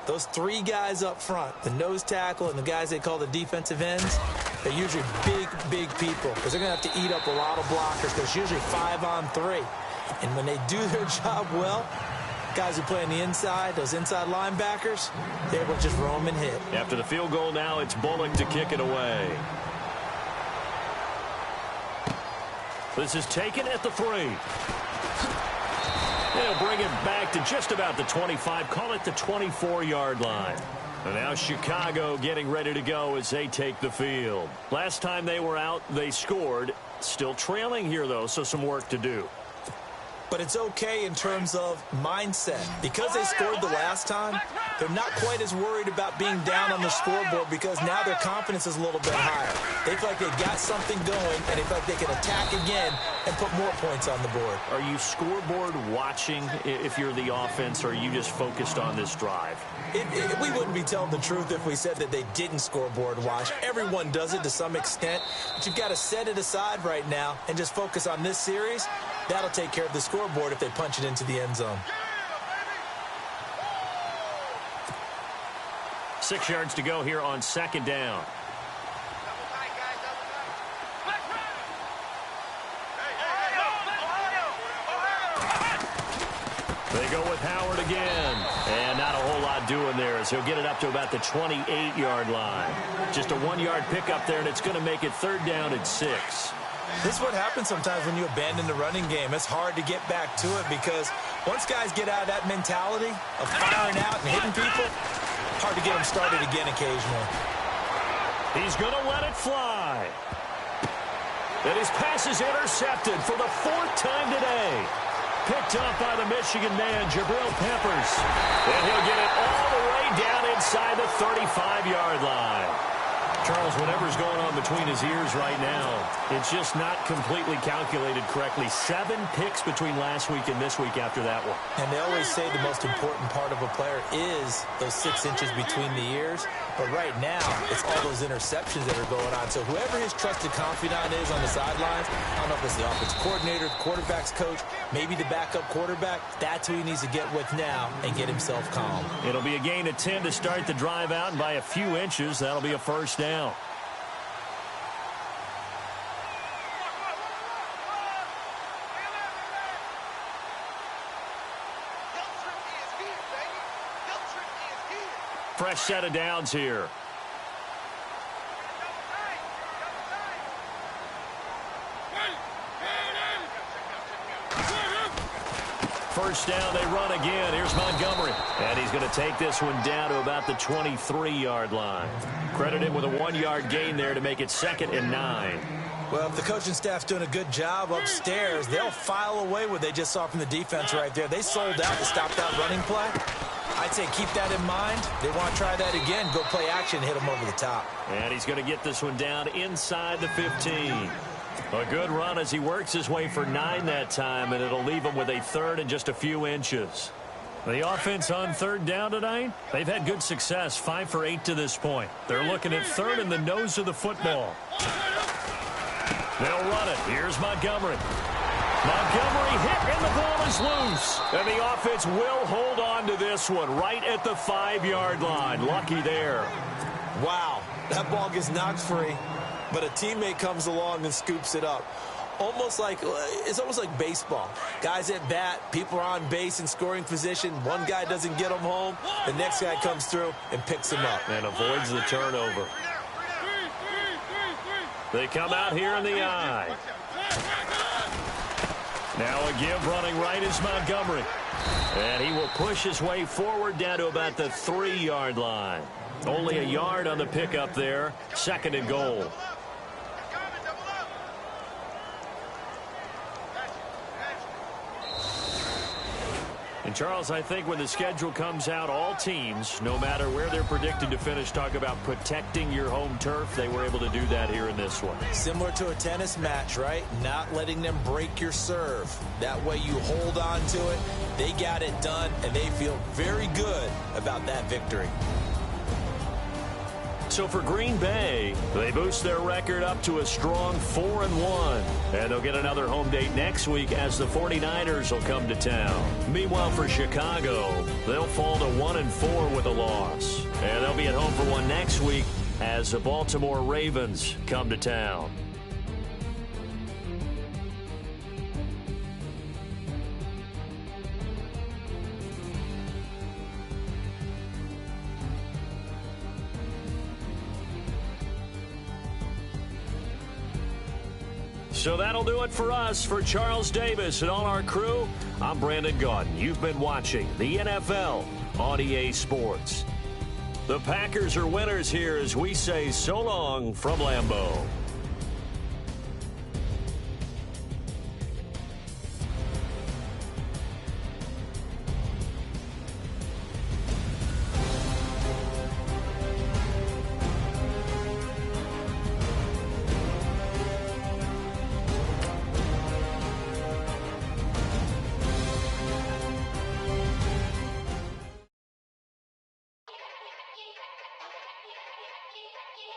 those 3 guys up front, the nose tackle and the guys they call the defensive ends, they're usually big people because they're going to have to eat up a lot of blockers because it's usually 5-on-3. And when they do their job well, guys who play on the inside, those inside linebackers, they're able to just roam and hit. After the field goal now, it's Bullock to kick it away. This is taken at the 3. They'll bring it back to just about the 25, call it the 24-yard line. And now Chicago getting ready to go as they take the field. Last time they were out, they scored. Still trailing here, though, so some work to do. But it's okay in terms of mindset. Because they scored the last time, they're not quite as worried about being down on the scoreboard because now their confidence is a little bit higher. They feel like they've got something going, and they feel like they can attack again and put more points on the board. Are you scoreboard watching if you're the offense, or are you just focused on this drive? We wouldn't be telling the truth if we said that they didn't scoreboard watch. Everyone does it to some extent, but you've got to set it aside right now and just focus on this series. That'll take care of the scoreboard if they punch it into the end zone. 6 yards to go here on second down. They go with Howard again. And not a whole lot doing there as he'll get it up to about the 28-yard line. Just a 1-yard pickup there, and it's going to make it third down at 6. This is what happens sometimes when you abandon the running game. It's hard to get back to it because once guys get out of that mentality of firing out and hitting people, hard to get them started again occasionally. He's going to let it fly. And his pass is intercepted for the 4th time today. Picked up by the Michigan man, Jabril Peppers. And he'll get it all the way down inside the 35-yard line. Charles, whatever's going on between his ears right now, it's just not completely calculated correctly. 7 picks between last week and this week after that one. And they always say the most important part of a player is those 6 inches between the ears. But right now, it's all those interceptions that are going on. So whoever his trusted confidant is on the sidelines, I don't know if it's the offensive coordinator, the quarterback's coach, maybe the backup quarterback, that's who he needs to get with now and get himself calm. It'll be a gain of 10 to start the drive out, and by a few inches, that'll be a first down. Fresh set of downs here. First down, they run again. Here's Montgomery. And he's going to take this one down to about the 23-yard line. Credit him with a 1-yard gain there to make it 2nd and 9. Well, if the coaching staff's doing a good job upstairs, they'll file away what they just saw from the defense right there. They sold out to stop that running play. I'd say keep that in mind. They want to try that again. Go play action, hit them over the top. And he's going to get this one down inside the 15. A good run as he works his way for 9 that time, and it'll leave him with a 3rd and just a few inches. The offense on 3rd down tonight, they've had good success, 5 for 8 to this point. They're looking at 3rd in the nose of the football. They'll run it. Here's Montgomery. Montgomery hit, and the ball is loose. And the offense will hold on to this one right at the 5-yard line. Lucky there. Wow, that ball gets knocked free, but a teammate comes along and scoops it up. It's almost like baseball. Guys at bat, people are on base in scoring position. One guy doesn't get them home. The next guy comes through and picks him up. And avoids the turnover. They come out here in the eye. Now a give running right is Montgomery. And he will push his way forward down to about the 3-yard line. Only a yard on the pickup there. 2nd and goal. And, Charles, I think when the schedule comes out, all teams, no matter where they're predicted to finish, talk about protecting your home turf. They were able to do that here in this one. Similar to a tennis match, right? Not letting them break your serve. That way you hold on to it. They got it done, and they feel very good about that victory. So for Green Bay, they boost their record up to a strong 4-1. And they'll get another home date next week as the 49ers will come to town. Meanwhile, for Chicago, they'll fall to 1-4 with a loss. And they'll be at home for one next week as the Baltimore Ravens come to town. So that'll do it for us. For Charles Davis and all our crew, I'm Brandon Gaudin. You've been watching the NFL on EA Sports. The Packers are winners here as we say so long from Lambeau.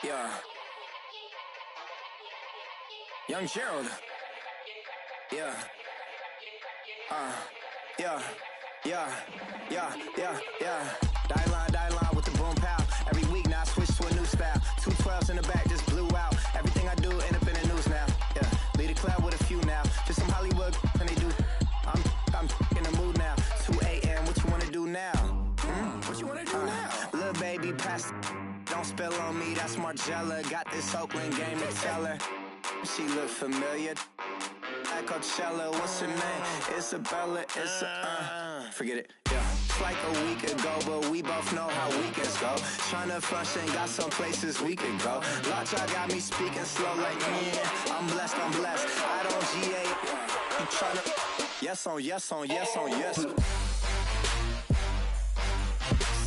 Yeah. Young Gerald. Yeah. Yeah. Die line with the boom pow. Every week now I switch to a new style. 212s in the back just blew out. Everything I do end up in the news now. Yeah. Lead a cloud with a few now. Just some Hollywood and they do. I'm in the mood now. 2 a.m. What you wanna do now? What you wanna do now? Little baby pass. Don't spill on me, that's Margella. Got this Oakland game to tell her. She look familiar. At Coachella, what's her name? Isabella, forget it, yeah. It's like a week ago, but we both know how weekends go. Tryna function, got some places we could go. Lot y'all got me speaking slow like, yeah, I'm blessed. I don't GA. You tryna, yes on yes.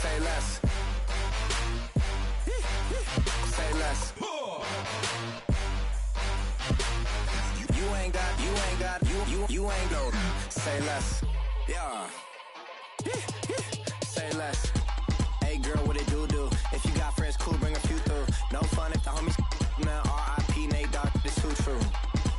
Say less. Say less. You ain't got, say less. Yeah. Say less. Hey girl, what it do? If you got friends, cool, bring a few through. No fun if the homies, man, R.I.P. Nate Dogg, this too true.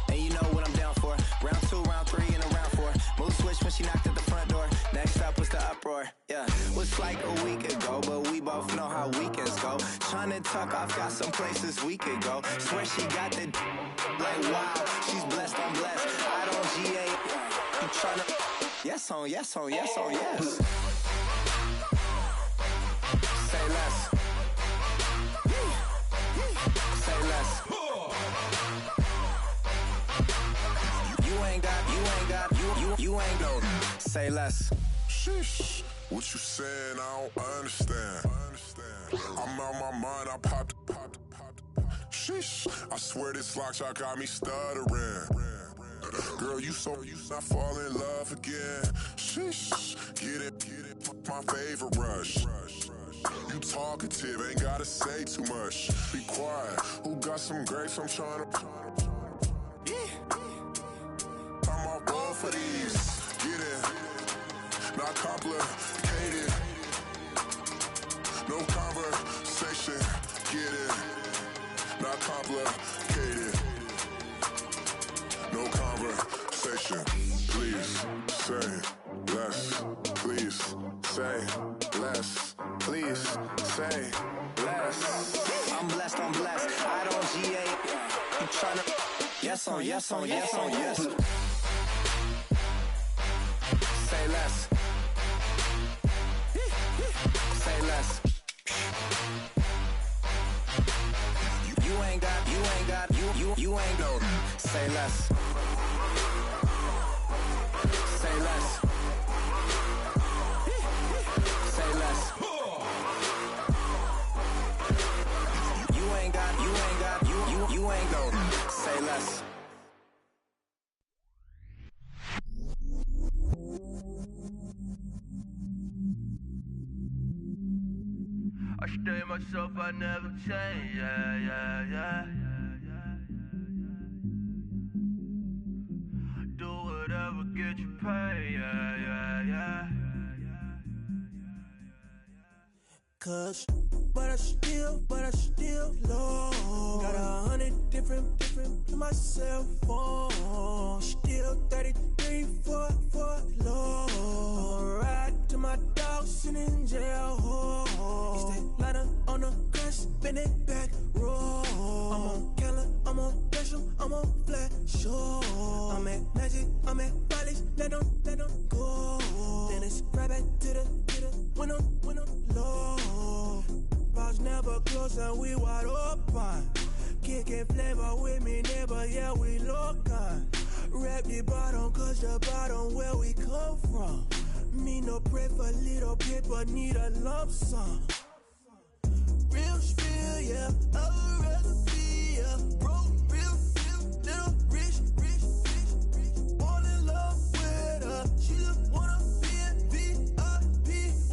And you know what I'm down for. Round 2, round 3, and a round 4. Mood switch when she knocked at the front door. Next up was the uproar. Yeah, was like a week ago, but we both know how weekends go. Tryna tuck off, got some places we could go. Swear she got the like wow, she's blessed, I'm blessed. I don't GA. You tryna yes on yes. Say less. Say less. You ain't got, say less. Sheesh. What you saying? I don't understand. I'm out my mind. I popped. Sheesh, I swear this lock shot got me stuttering. Girl, you not fall in love again. Sheesh, get it, my favorite rush. You talkative, ain't gotta say too much. Be quiet, who got some grapes? I'm trying to. I'm all born for these. Get it, not complicated. No conversation, get it, not complicated. No conversation, please say less. Please say less. Please say less. I'm blessed, I don't GA. You tryna, yes on, yes on, yes on, yes. Say less. Say less. You ain't got, you ain't got. Say less. Say less. Say less. You ain't got, you ain't got. Say less. I stay myself, I never change, yeah. Do whatever, get you paid, yeah. Cause, but I still low. Got 100 different in my cell phone. Still 33 for low. I'ma ride to my dog sitting in jail. It's that lighter on the grass, bend it back, roll. I'm on Keller, I'm on Gresham, I'm on Flat Shore. I'm at Magic, I'm at Bally's, let them go. Then it's right back to the when I'm low. Bars never close and we wide open. Kicking flavor with me, neighbor, yeah, we local. Rap the bottom, cause the bottom where we come from. Me no pray for little paper, need a lump sum. Real spill, yeah, I'd rather be, yeah. Broke, real, little rich. Fall in love with her, she just wanna be in VIP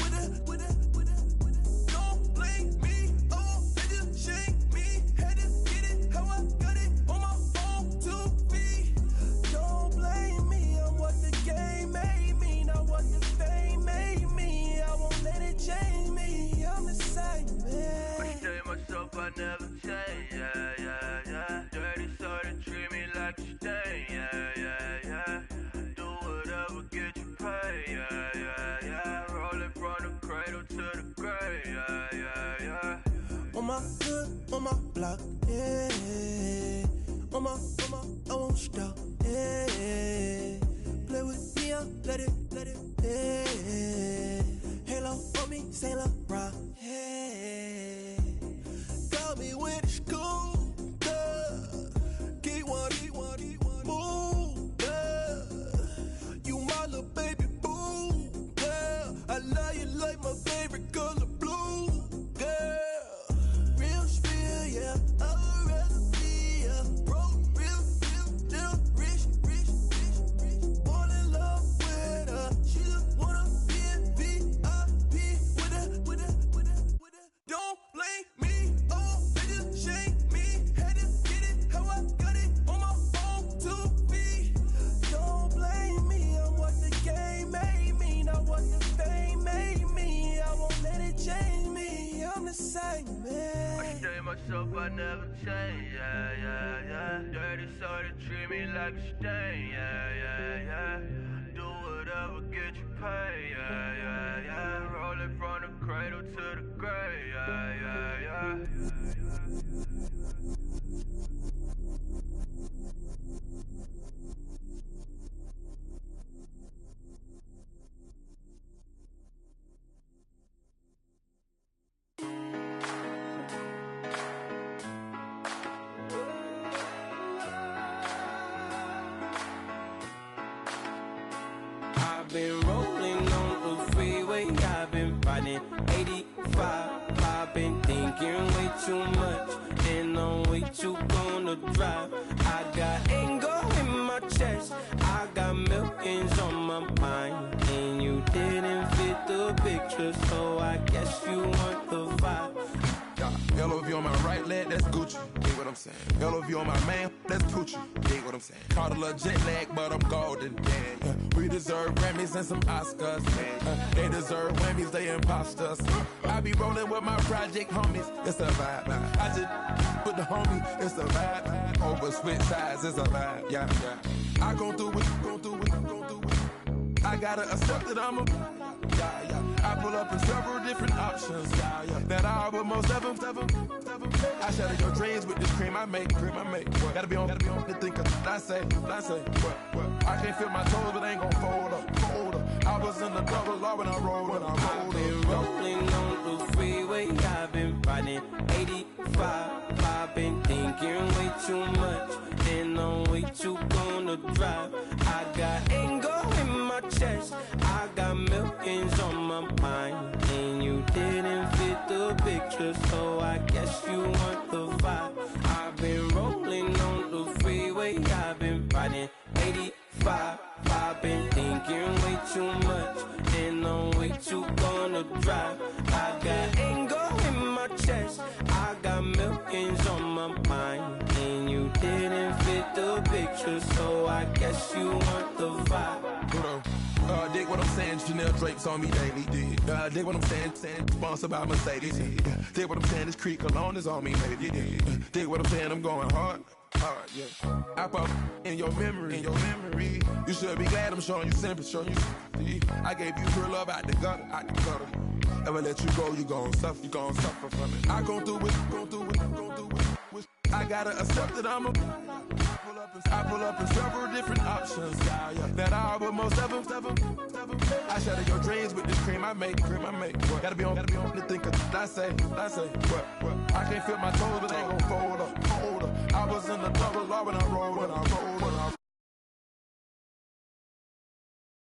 with her. Don't blame me, oh, they just shake me. Had to get it, how I got it on my phone to be. Don't blame me, I'm what the game made me, not what the fame made me. I won't let it change me, I'm the same man. I stay myself, I never change, yeah. Dirty so they treat me like a stain, yeah. Do whatever, get you paid, yeah. Rolling from the cradle to the grave, yeah. On my hood, on my block, yeah. On my, I won't stop, yeah. Play with me, I'll let it, yeah. Halo on me, Saint Laurent, yeah. Got me with the school, yeah. Keep one, move, yeah. You my little baby boo, yeah. I love you like my favorite color blue, yeah. Real spill, yeah, I'd rather be, yeah. Broke, real, little rich. Fall in love with her, she just wanna be in VIP with her. Don't blame me, oh, they just shake me. Had to get it, how I got it on my phone to be. Don't blame me, I'm what the game made me, not what the fame made me. I won't let it change me, I'm the same man. I stay myself, I never change, yeah. Dirty so they treat me like a stain, yeah. Do whatever, get you paid, yeah. Rolling from the cradle to the grave, yeah. I've been rolling on the freeway, I've been riding 85. I've been thinking way too much, and I'm way too you gonna drive? I got anger in my chest, I got millions on my mind, and you didn't fit the picture, so I guess you want the vibe. LOV on my right leg, that's Gucci. Dig what I'm saying? LOV on my man, that's Poochie. Dig what I'm saying? Caught a little jet lag, but I'm golden. Yeah. We deserve Grammys and some Oscars. They deserve whammies, they imposters. I be rolling with my project homies. It's a vibe. I just with the homie. It's a vibe. Over switch sides, it's a vibe. Yeah. I gon' do it, gon' do it, gon' do it. I gotta accept that I'm a. Yeah. I pull up in several different options. That I would most ever. I shatter your dreams with this cream I make. What? Gotta be on the thinker. I say. What? I can't feel my toes, but ain't gon' fold up. I was in the double law when I rolled. I've been rolling on the freeway. I've been riding 85. I've been thinking way too much, and I'm way too gonna drive. I got anger in my chest, I got millions on my mind, and you didn't fit the picture, so I guess you want the vibe. I've been rolling on the freeway, I've been riding 85. I've been thinking way too much, and I'm way too gonna drive. I got anger in my chest, I got millions on my mind, and you didn't fit the picture, so I guess you want the vibe. Dig what I'm saying, Chanel drapes on me daily. Dig what I'm saying, sponsored by Mercedes. Dig what I'm saying, this Creek Cologne is on me, baby. Dig what I'm saying, I'm going hard, yeah. I pop in your memory. You should be glad I'm showing you sympathy. I gave you pure love out the gutter. Ever let you go, you gon' suffer from it. I gon' do it. I gotta accept that I'm a. I pull up in several different options. That I would most ever. I shatter your dreams with this cream I make. What? Gotta be on the thinker. I say. What? I can't feel my toes, but ain't gon' fold up. I was in the double law when I rolled.